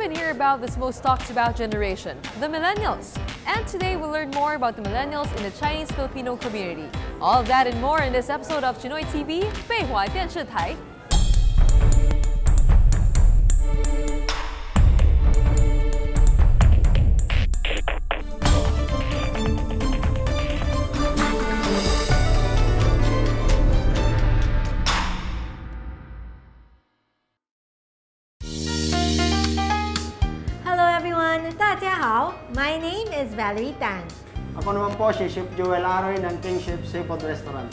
often hear about this most talked about generation, the millennials. And today we'll learn more about the millennials in the Chinese-Filipino community. All of that and more in this episode of Chinoy TV, 废话电视台. My name is Valerie Tan. Ako naman po si Chef Joel Aroy ng King Chef Seafood Restaurant.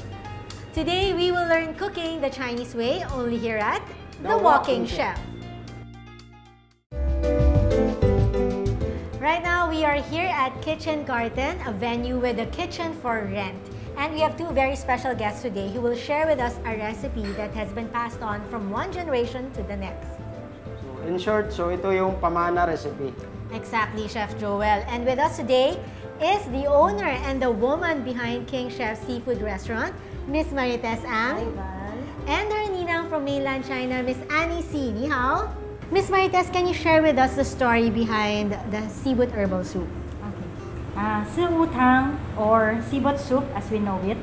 Today we will learn cooking the Chinese way only here at The Walking Chef. Right now we are here at Kitchen Garden, a venue with a kitchen for rent. And we have two very special guests today who will share with us a recipe that has been passed on from one generation to the next. So in short, ito yung pamana recipe. Exactly, Chef Joel. And with us today is the owner and the woman behind King Chef Seafood Restaurant, Miss Marites Ang. Hi, and her ninang from mainland China, Miss Annie C. Ni hao. Miss Marites, can you share with us the story behind the seafood herbal soup? Okay. Siwutang or seafood soup, as we know it,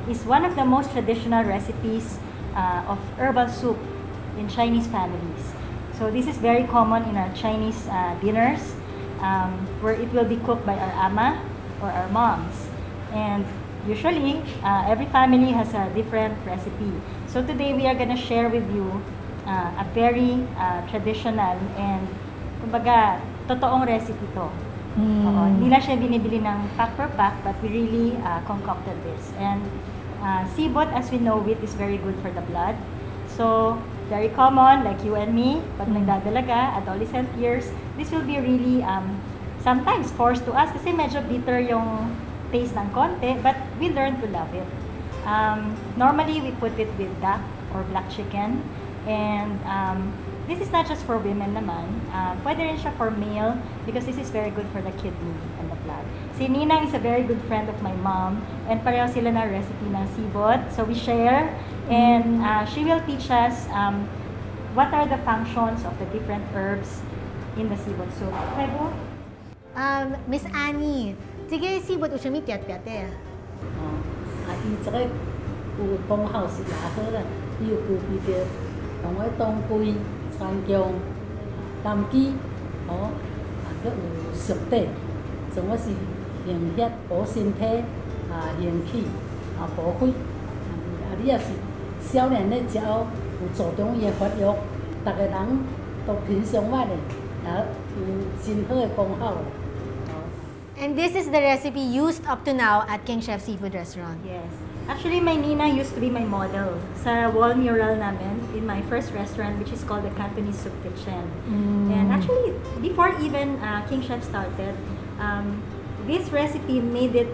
is one of the most traditional recipes of herbal soup in Chinese families. So this is very common in our Chinese dinners, where it will be cooked by our ama or our moms. And usually, every family has a different recipe. So today we are going to share with you a very traditional and kumbaga totoong recipe to. Hindi lang siya binibili ng pack per pack, but we really concocted this. And seafood, as we know it, is very good for the blood. So very common, like you and me, pag nagdadalaga, adolescent years, this will be really sometimes forced to us kasi medyo bitter yung taste ng konti, but we learn to love it. Normally, we put it with duck or black chicken, and this is not just for women naman. Pwede rin siya for male because this is very good for the kidney and the blood. Si Ninang is a very good friend of my mom, and pareho sila na recipe ng sibot. So we share, and she will teach us what are the functions of the different herbs in the sibot soup. Okay, po? Miss Annie, sige sibot u siya mi piat-piat eh. 伊这个有讲好是也好啦，伊有具备着同个当归、川芎、柑橘，佮有熟地，仲我是用血补身体，元气，补血。你也是少年咧食有注重伊个发育，逐个人都品尝捌的，有真好个功效。 And this is the recipe used up to now at King Chef Seafood Restaurant. Yes. Actually, my Nina used to be my model sa wall mural namin in my first restaurant, which is called the Cantonese Soup Kitchen. And actually, before even King Chef started, this recipe made it,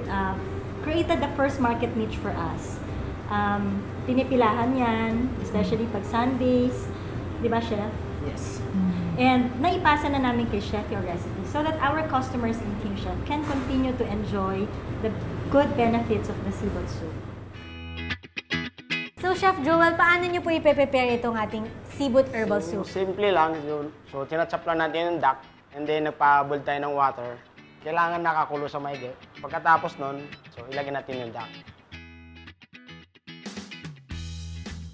created the first market niche for us. Pinipilahan yan, especially pag Sundays. Di ba, Chef? Yes. And naipasa na namin kay Chef yung recipe so that our customers in King Chef can continue to enjoy the good benefits of the seafood soup. So, Chef Joel, paano niyo po i-prepare itong ating seafood herbal soup? Simple lang. So, tinachap lang natin yung duck, and then nagpa-boil tayo ng water. Kailangan nakakulo sa maigi. Pagkatapos nun, so ilagay natin yung duck.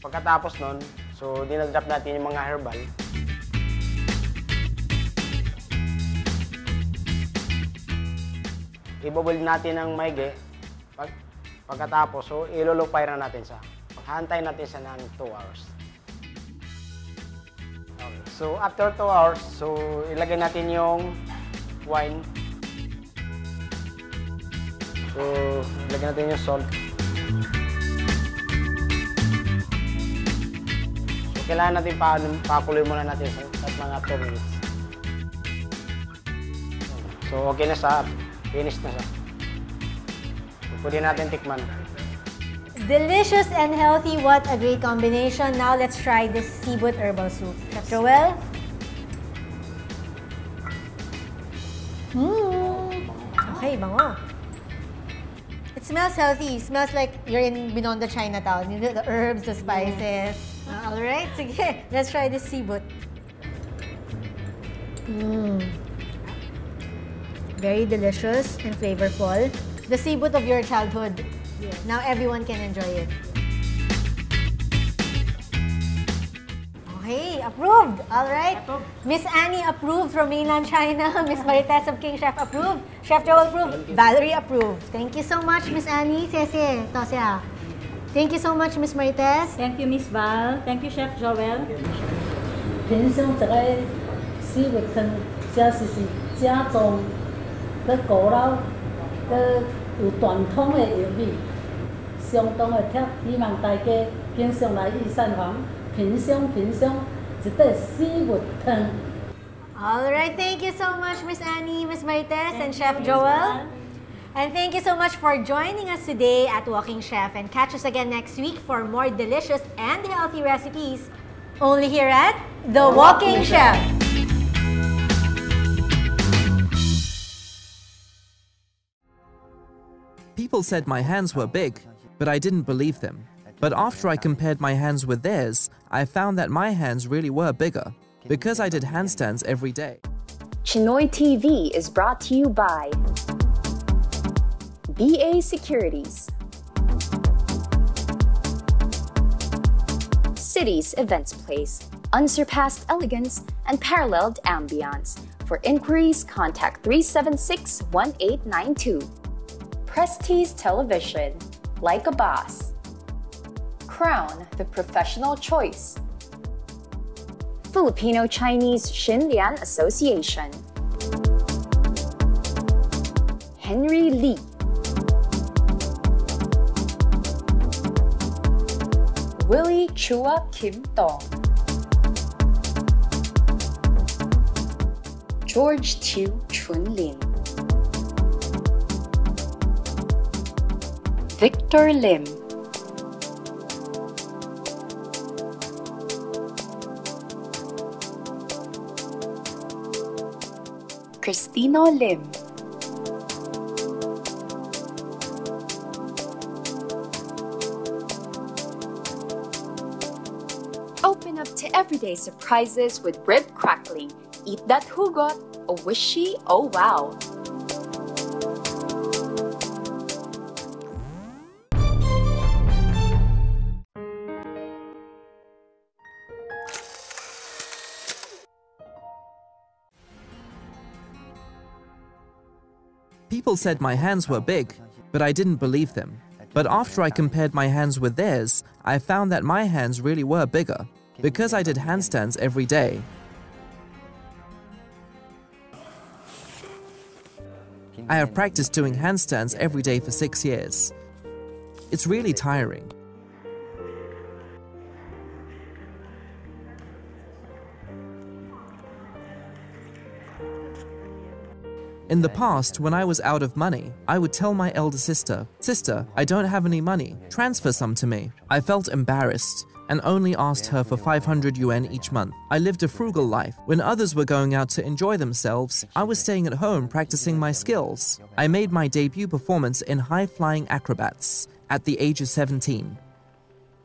Pagkatapos nun, so dinadrop natin yung mga herbal. Iboboil natin ng maigi. Pagkatapos, so ilulupay na natin siya. Hantay natin siya ng 2 hours. Okay. So after 2 hours, so ilagay natin yung wine. So ilagay natin yung salt. So kailangan natin pakuloy muna natin sa mga 2 minutes. So okay na siya. Finish na siya. Pwede natin tikman. Delicious and healthy, what a great combination. Now let's try this seafood herbal soup. Chef Joel? Okay, bango. It smells healthy. It smells like you're in Binondo, Chinatown. You know, the herbs, the spices. All right, sige. Let's try this seafood. Very delicious and flavorful. The sibut of your childhood. Yes. Now everyone can enjoy it. Okay, approved. All right. Miss Annie approved from mainland China. Miss Marites of King Chef approved. Chef Joel approved. Valerie approved. Thank you so much, Miss Annie. Sese, Tosia. Thank you so much, Miss Marites. Thank you, Miss Val. Thank you, Chef Joel. 平常这个四物汤，这是正宗，佮古老，佮有传统的药味，相当的贴。希望大家经常来御膳房品尝一道四物汤。 All right, thank you so much, Miss Annie, Miss Marites, and Chef Joel. And thank you so much for joining us today at Walking Chef. And catch us again next week for more delicious and healthy recipes. Only here at The Walking Chef. People said my hands were big, but I didn't believe them. But after I compared my hands with theirs, I found that my hands really were bigger, because I did handstands every day. Chinoy TV is brought to you by BA Securities, Cities Events Place, unsurpassed elegance and paralleled ambience. For inquiries, contact 376-1892. Prestige Television, like a boss. Crown, the professional choice. Filipino-Chinese Xinlian Association. Henry Lee. Willie Chua Kim Tong. George Chiu Chun Lin. Victor Lim. Cristino Lim. Open up to everyday surprises with rib crackling. Eat that hugot, a wishy, oh wow. People said my hands were big, but I didn't believe them. But after I compared my hands with theirs, I found that my hands really were bigger, because I did handstands every day. I have practiced doing handstands every day for 6 years. It's really tiring. In the past, when I was out of money, I would tell my elder sister, "Sister, I don't have any money, transfer some to me." I felt embarrassed and only asked her for 500 yuan each month. I lived a frugal life. When others were going out to enjoy themselves, I was staying at home practicing my skills. I made my debut performance in high-flying acrobats at the age of 17.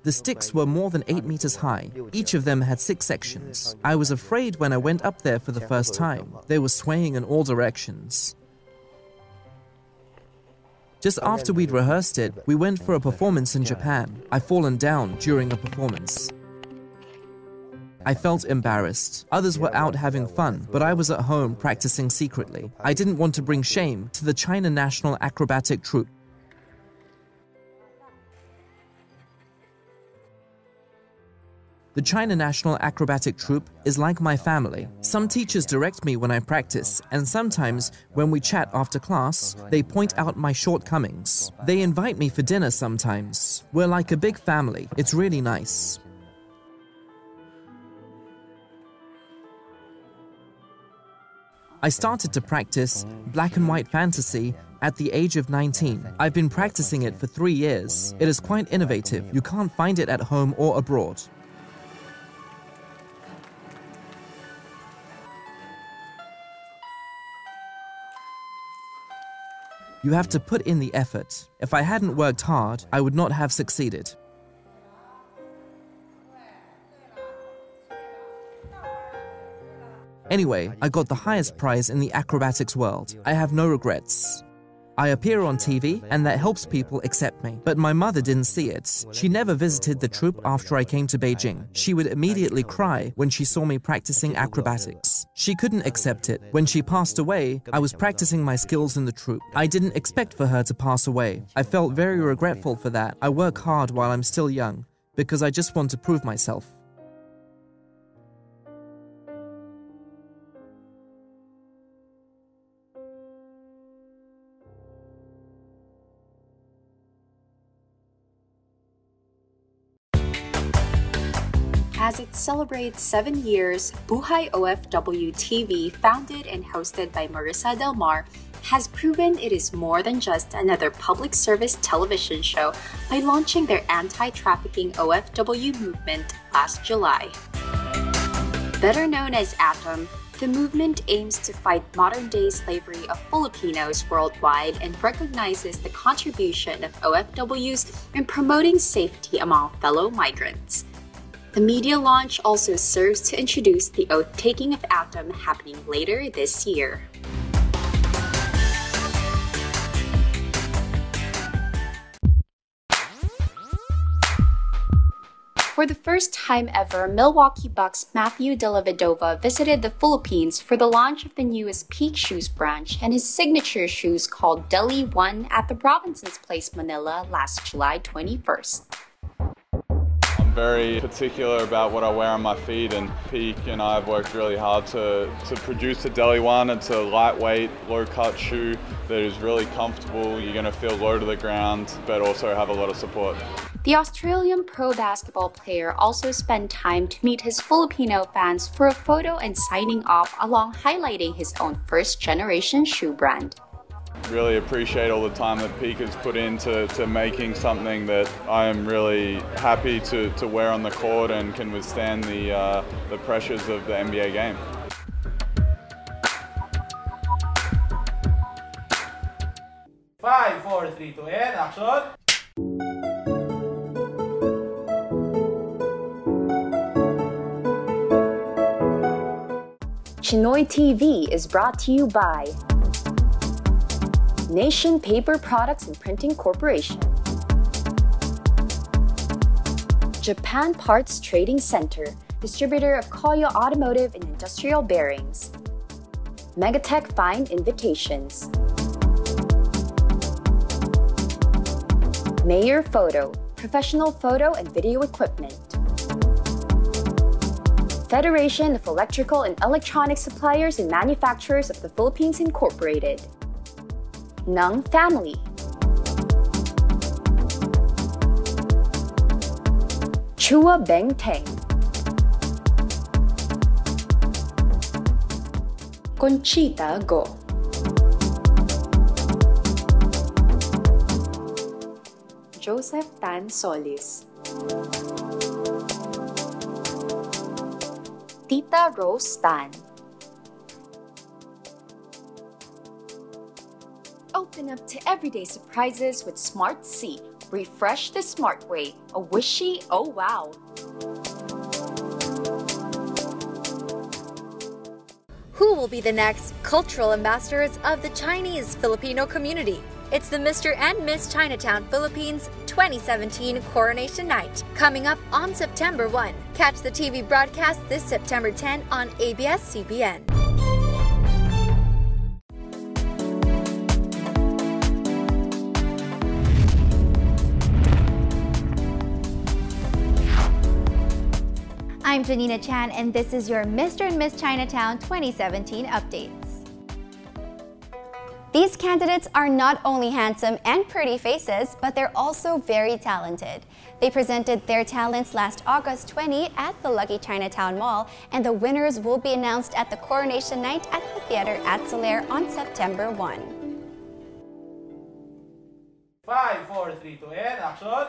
The sticks were more than 8 meters high. Each of them had 6 sections. I was afraid when I went up there for the first time. They were swaying in all directions. Just after we'd rehearsed it, we went for a performance in Japan. I'd fallen down during a performance. I felt embarrassed. Others were out having fun, but I was at home practicing secretly. I didn't want to bring shame to the China National Acrobatic Troupe. The China National Acrobatic Troupe is like my family. Some teachers direct me when I practice, and sometimes, when we chat after class, they point out my shortcomings. They invite me for dinner sometimes. We're like a big family. It's really nice. I started to practice black and white fantasy at the age of 19. I've been practicing it for 3 years. It is quite innovative. You can't find it at home or abroad. You have to put in the effort. If I hadn't worked hard, I would not have succeeded. Anyway, I got the highest prize in the acrobatics world. I have no regrets. I appear on TV, and that helps people accept me. But my mother didn't see it. She never visited the troupe after I came to Beijing. She would immediately cry when she saw me practicing acrobatics. She couldn't accept it. When she passed away, I was practicing my skills in the troupe. I didn't expect for her to pass away. I felt very regretful for that. I work hard while I'm still young, because I just want to prove myself. As it celebrates 7 years, Buhay OFW TV, founded and hosted by Marissa Del Mar, has proven it is more than just another public service television show by launching their anti-trafficking OFW movement last July. Better known as ATOM, the movement aims to fight modern-day slavery of Filipinos worldwide and recognizes the contribution of OFWs in promoting safety among fellow migrants. The media launch also serves to introduce the oath-taking of ATOM happening later this year. For the first time ever, Milwaukee Bucks Matthew Dellavedova visited the Philippines for the launch of the newest Peak Shoes branch and his signature shoes called Deli 1 at the Robinson's Place, Manila last July 21st. I'm very particular about what I wear on my feet, and Peak and I have worked really hard to produce the Deli 1. It's a lightweight, low-cut shoe that is really comfortable. You're going to feel low to the ground, but also have a lot of support. The Australian pro basketball player also spent time to meet his Filipino fans for a photo and signing off, along highlighting his own first-generation shoe brand. Really appreciate all the time that Peak has put into making something that I am really happy to wear on the court and can withstand the pressures of the NBA game. Five, 4, 3, 2, and action! Chinoy TV is brought to you by Nation Paper Products and Printing Corporation, Japan Parts Trading Center, distributor of Koyo Automotive and Industrial Bearings, Megatech Fine Invitations, Mayor Photo, professional photo and video equipment, Federation of Electrical and Electronic Suppliers and Manufacturers of the Philippines Incorporated, Nung Family, Chua Beng Teng, Conchita Go, Joseph Tan Solis, Tita Rose Tan. Open up to everyday surprises with Smart C. Refresh the smart way. A wishy oh wow. Who will be the next cultural ambassadors of the Chinese-Filipino community? It's the Mr. and Miss Chinatown Philippines 2017 Coronation Night, coming up on September 1. Catch the TV broadcast this September 10 on ABS-CBN. I'm Janina Chan, and this is your Mr. and Miss Chinatown 2017 updates. These candidates are not only handsome and pretty faces, but they're also very talented. They presented their talents last August 20 at the Lucky Chinatown Mall, and the winners will be announced at the Coronation Night at the Theater at Soler on September 1. 5, 4, 3, 2, and action!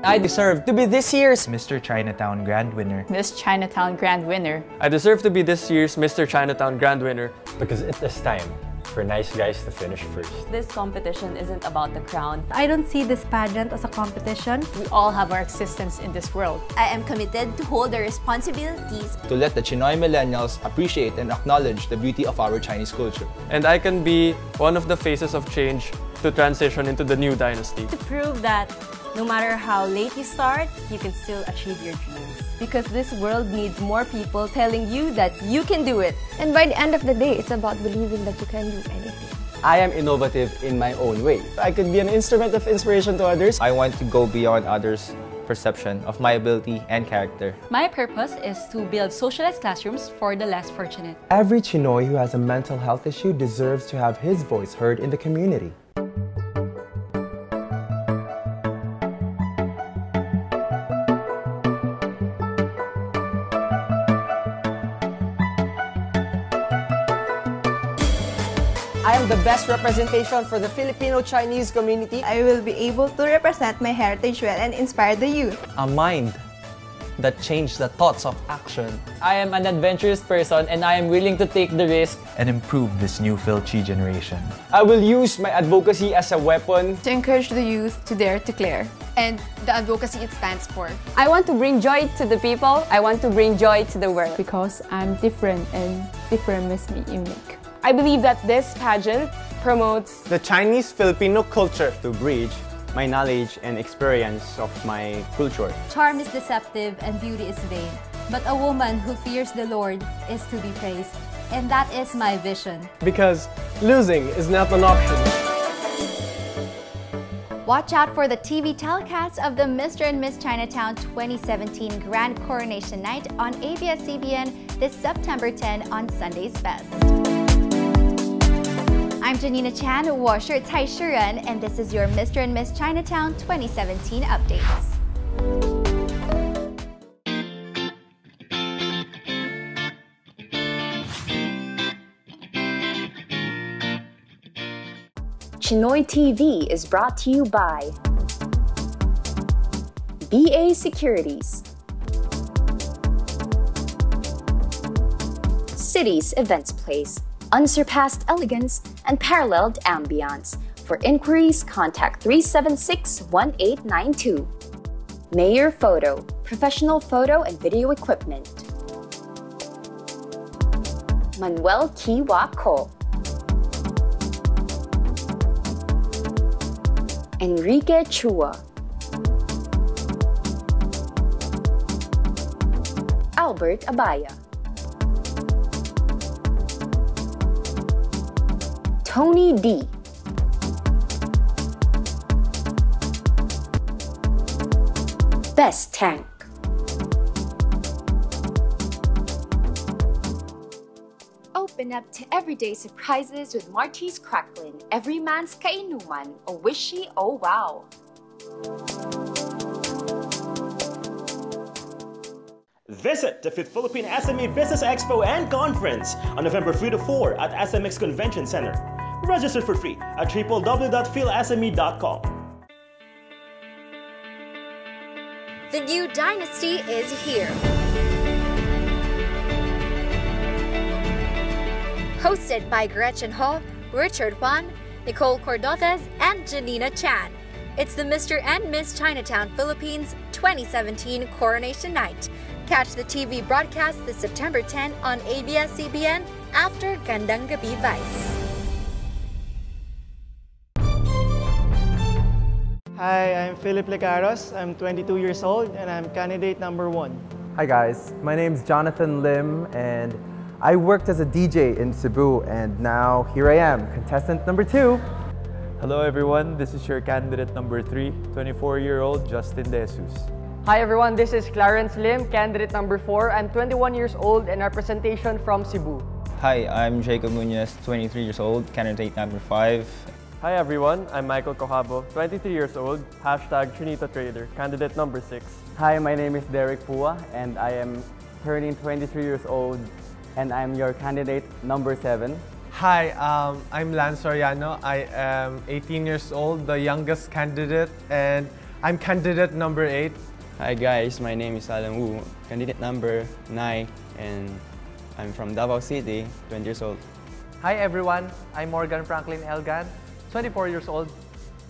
I deserve to be this year's Mr. Chinatown Grand Winner. Miss Chinatown Grand Winner. I deserve to be this year's Mr. Chinatown Grand Winner. Because it is time for nice guys to finish first. This competition isn't about the crown. I don't see this pageant as a competition. We all have our existence in this world. I am committed to hold the responsibilities to let the Chinoy millennials appreciate and acknowledge the beauty of our Chinese culture. And I can be one of the faces of change to transition into the new dynasty. To prove that no matter how late you start, you can still achieve your dreams. Because this world needs more people telling you that you can do it. And by the end of the day, it's about believing that you can do anything. I am innovative in my own way. I could be an instrument of inspiration to others. I want to go beyond others' perception of my ability and character. My purpose is to build socialized classrooms for the less fortunate. Every Chinoy who has a mental health issue deserves to have his voice heard in the community. I am the best representation for the Filipino-Chinese community. I will be able to represent my heritage well and inspire the youth. A mind that changes the thoughts of action. I am an adventurous person and I am willing to take the risk and improve this new Phil-Chi generation. I will use my advocacy as a weapon to encourage the youth to dare to declare and the advocacy it stands for. I want to bring joy to the people. I want to bring joy to the world. Because I'm different and different makes me unique. I believe that this pageant promotes the Chinese-Filipino culture to bridge my knowledge and experience of my culture. Charm is deceptive and beauty is vain, but a woman who fears the Lord is to be praised, and that is my vision. Because losing is not an option. Watch out for the TV telecast of the Mr. and Miss Chinatown 2017 Grand Coronation Night on ABS-CBN this September 10 on Sunday's Best. I'm Janina Chan, washer Cai Shiren, and this is your Mr. and Miss Chinatown 2017 updates. Chinoy TV is brought to you by BA Securities, Cities Events Place, unsurpassed elegance and paralleled ambiance. For inquiries, contact 376-1892. Mayor Photo, professional photo and video equipment. Manuel Kiwa Co. Enrique Chua. Albert Abaya. Tony D. Best Tank. Open up to everyday surprises with Marty's Cracklin, every man's kainuman, o wishy, oh wow. Visit the 5th Philippine SME Business Expo and Conference on November 3 to 4 at SMX Convention Center. Register for free at www.philsme.com. The new dynasty is here. Hosted by Gretchen Ho, Richard Juan, Nicole Cordovez, and Janina Chan. It's the Mr. and Miss Chinatown Philippines 2017 Coronation Night. Catch the TV broadcast this September 10 on ABS-CBN after Gandang Gabi Vice. Hi, I'm Philip Lecaros. I'm 22 years old and I'm candidate number 1. Hi guys, my name's Jonathan Lim and I worked as a DJ in Cebu and now here I am, contestant number 2. Hello everyone, this is your candidate number 3, 24-year-old Justin De Jesus. Hi everyone, this is Clarence Lim, candidate number 4. I'm 21 years old and representation from Cebu. Hi, I'm Jacob Munoz, 23 years old, candidate number 5. Hi everyone, I'm Michael Cojabo, 23 years old, hashtag Trinito Trader, candidate number 6. Hi, my name is Derek Pua and I am turning 23 years old and I'm your candidate number 7. Hi, I'm Lance Soriano. I am 18 years old, the youngest candidate, and I'm candidate number 8. Hi guys, my name is Alan Wu, candidate number 9, and I'm from Davao City, 20 years old. Hi everyone, I'm Morgan Franklin Elgan, 24 years old,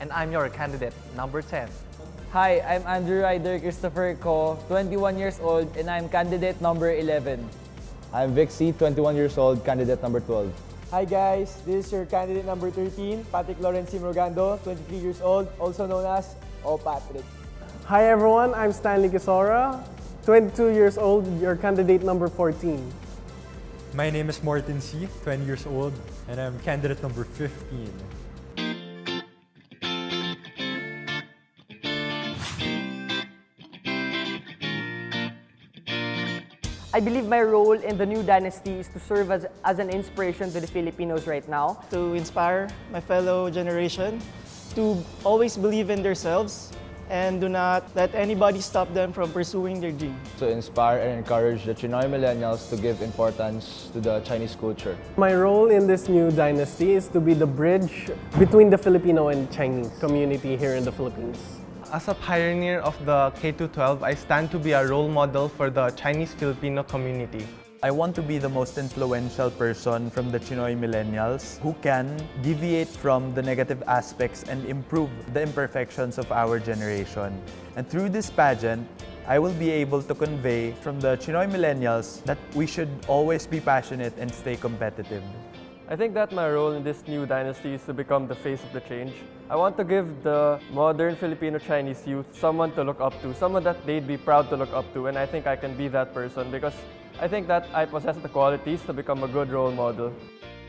and I'm your candidate number 10. Hi, I'm Andrew Ryder Christopher Ko, 21 years old, and I'm candidate number 11. I'm Vic C, 21 years old, candidate number 12. Hi guys, this is your candidate number 13, Patrick Lawrence Morgando, 23 years old, also known as O Patrick. Hi everyone, I'm Stanley Kisora, 22 years old, your candidate number 14. My name is Morton C, 20 years old, and I'm candidate number 15. I believe my role in the new dynasty is to serve as an inspiration to the Filipinos right now. To inspire my fellow generation to always believe in themselves and do not let anybody stop them from pursuing their dream. To inspire and encourage the Chinoy millennials to give importance to the Chinese culture. My role in this new dynasty is to be the bridge between the Filipino and Chinese community here in the Philippines. As a pioneer of the K-12, I stand to be a role model for the Chinese-Filipino community. I want to be the most influential person from the Chinoy millennials who can deviate from the negative aspects and improve the imperfections of our generation. And through this pageant, I will be able to convey from the Chinoy millennials that we should always be passionate and stay competitive. I think that my role in this new dynasty is to become the face of the change. I want to give the modern Filipino-Chinese youth someone to look up to, someone that they'd be proud to look up to, and I think I can be that person because I think that I possess the qualities to become a good role model.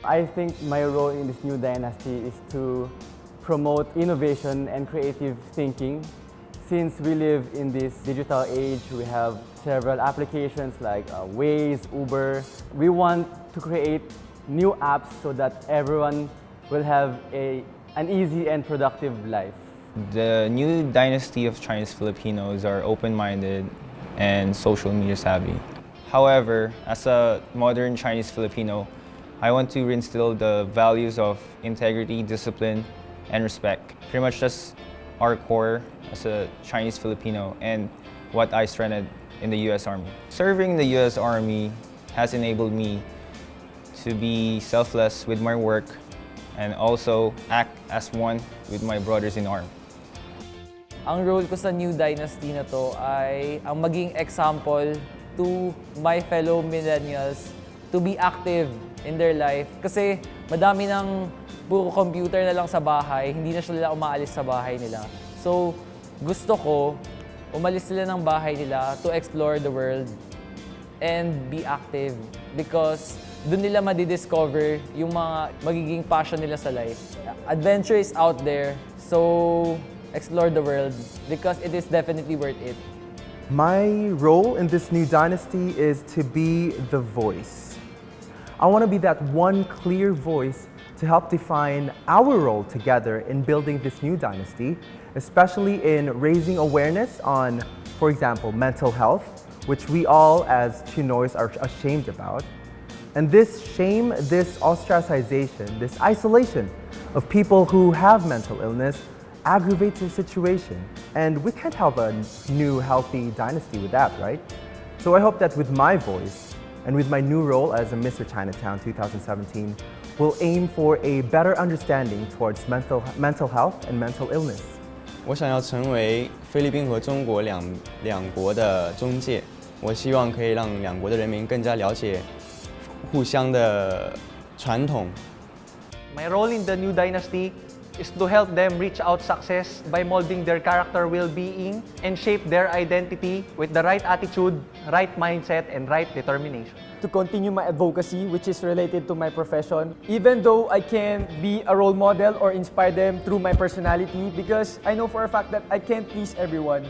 I think my role in this new dynasty is to promote innovation and creative thinking. Since we live in this digital age, we have several applications like Waze, Uber. We want to create new apps so that everyone will have an easy and productive life. The new dynasty of Chinese Filipinos are open-minded and social media savvy. However, as a modern Chinese Filipino, I want to reinstill the values of integrity, discipline, and respect. Pretty much that's our core as a Chinese Filipino and what I strengthened in the U.S. Army. Serving the U.S. Army has enabled me to be selfless with my work and also act as one with my brothers in arms. Ang role ko sa new dynasty na to ay ang maging example to my fellow millennials to be active in their life. Kasi madami ng puro computer na lang sa bahay, hindi na sila umaalis sa bahay nila. So gusto ko, umalis sila ng bahay nila to explore the world and be active because doon nila madidiscover yung mga magiging passion nila sa life. Adventure is out there, so explore the world because it is definitely worth it. My role in this new dynasty is to be the voice. I want to be that one clear voice to help define our role together in building this new dynasty, especially in raising awareness on, for example, mental health, which we all as Chinoys are ashamed about. And this shame, this ostracization, this isolation of people who have mental illness aggravates the situation. And we can't have a new, healthy dynasty with that, right? So I hope that with my voice and with my new role as a Mr. Chinatown 2017, we'll aim for a better understanding towards mental health and mental illness. 我想要成为菲律宾和中国两国的中介，我希望可以让两国的人民更加了解互相的传统。 My role in the new dynasty is to help them reach out success by molding their character well-being and shape their identity with the right attitude, right mindset, and right determination. To continue my advocacy, which is related to my profession, even though I can be a role model or inspire them through my personality, because I know for a fact that I can't please everyone.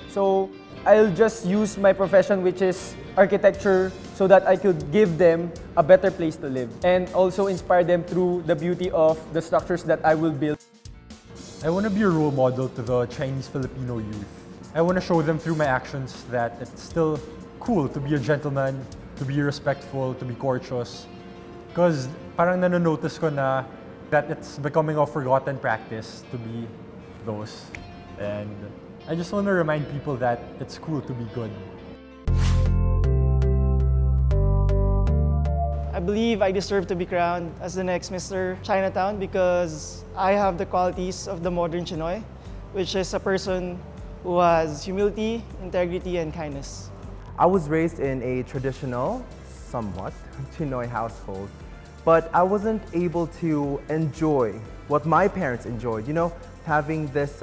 So I'll just use my profession, which is architecture, so that I could give them a better place to live and also inspire them through the beauty of the structures that I will build. I want to be a role model to the Chinese-Filipino youth. I want to show them through my actions that it's still cool to be a gentleman, to be respectful, to be courteous. Because parang nanonotice ko na that it's becoming a forgotten practice to be those. And I just want to remind people that it's cool to be good. I believe I deserve to be crowned as the next Mr. Chinatown because I have the qualities of the modern Chinoy, which is a person who has humility, integrity, and kindness. I was raised in a traditional, somewhat, Chinoy household, but I wasn't able to enjoy what my parents enjoyed. You know, having this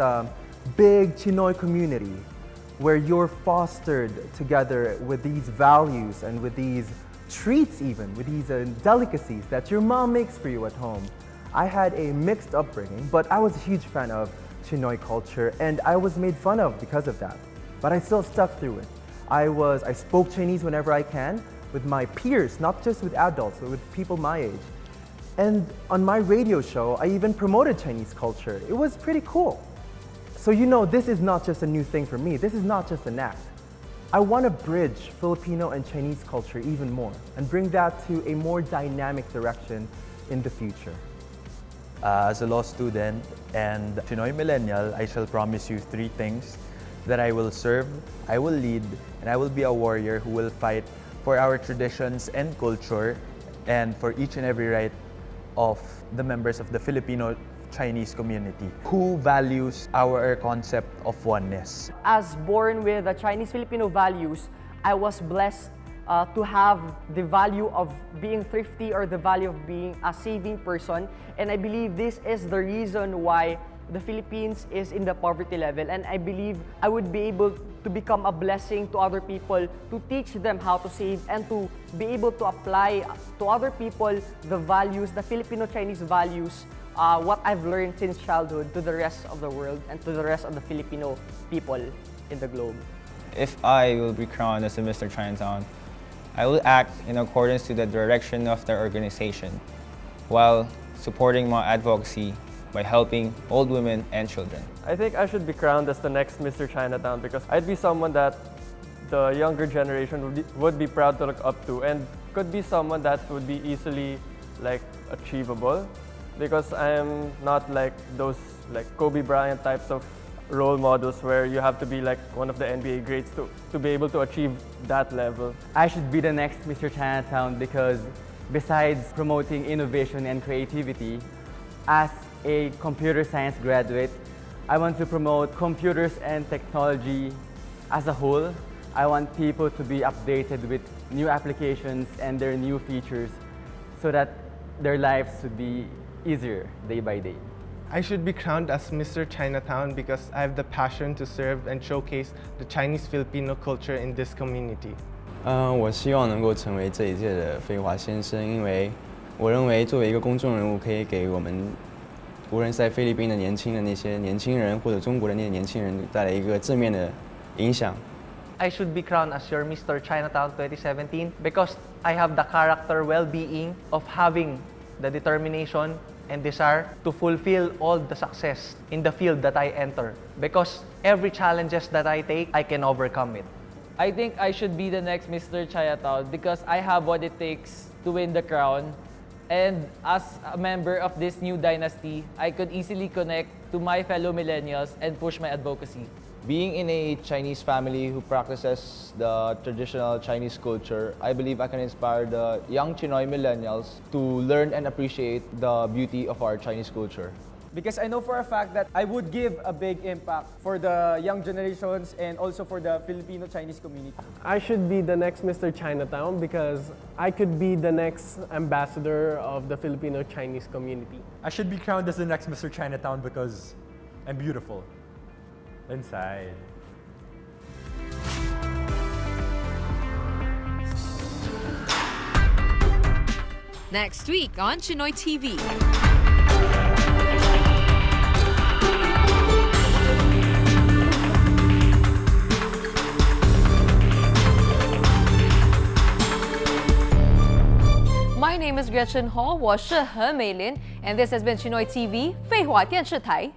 big Chinoy community where you're fostered together with these values and with these treats even, with these delicacies that your mom makes for you at home. I had a mixed upbringing, but I was a huge fan of Chinoy culture and I was made fun of because of that. But I still stuck through it. I spoke Chinese whenever I can with my peers, not just with adults, but with people my age. And on my radio show, I even promoted Chinese culture. It was pretty cool. So you know, this is not just a new thing for me. This is not just an act. I want to bridge Filipino and Chinese culture even more and bring that to a more dynamic direction in the future. As a law student and Chinoy millennial, I shall promise you 3 things: that I will serve, I will lead, and I will be a warrior who will fight for our traditions and culture and for each and every right of the members of the Filipino Chinese community who values our concept of oneness. As born with the Chinese-Filipino values, I was blessed to have the value of being thrifty or the value of being a saving person. And I believe this is the reason why the Philippines is in the poverty level. And I believe I would be able to become a blessing to other people, to teach them how to save and to be able to apply to other people the values, the Filipino-Chinese values, what I've learned since childhood to the rest of the world and to the rest of the Filipino people in the globe. If I will be crowned as a Mr. Chinatown, I will act in accordance to the direction of the organization while supporting my advocacy by helping old women and children. I think I should be crowned as the next Mr. Chinatown because I'd be someone that the younger generation would be proud to look up to and could be someone that would be easily achievable because I'm not like those Kobe Bryant types of role models where you have to be like one of the NBA greats to be able to achieve that level. I should be the next Mr. Chinatown because besides promoting innovation and creativity, as a computer science graduate, I want to promote computers and technology as a whole. I want people to be updated with new applications and their new features so that their lives would be easier day by day. I should be crowned as Mr. Chinatown because I have the passion to serve and showcase the Chinese-Filipino culture in this community. 我希望能够成为这一届的废话先生，因为我认为作为一个公众人物，可以给我们无论是在菲律宾的年轻的那些年轻人，或者中国的那些年轻人，带来一个正面的影响。I should be crowned as your Mr. Chinatown 2017 because I have the character well-being of having the determination and desire to fulfill all the success in the field that I enter. Because every challenges that I take, I can overcome it. I think I should be the next Mr. Chinatown because I have what it takes to win the crown. And as a member of this new dynasty, I could easily connect to my fellow millennials and push my advocacy. Being in a Chinese family who practices the traditional Chinese culture, I believe I can inspire the young Chinoy millennials to learn and appreciate the beauty of our Chinese culture. Because I know for a fact that I would give a big impact for the young generations and also for the Filipino-Chinese community. I should be the next Mr. Chinatown because I could be the next ambassador of the Filipino-Chinese community. I should be crowned as the next Mr. Chinatown because I'm beautiful inside. Next week on Chinoy TV. My name is Gretchen Ho, 我是何美玲, and this has been Chinoy TV 废话电视台.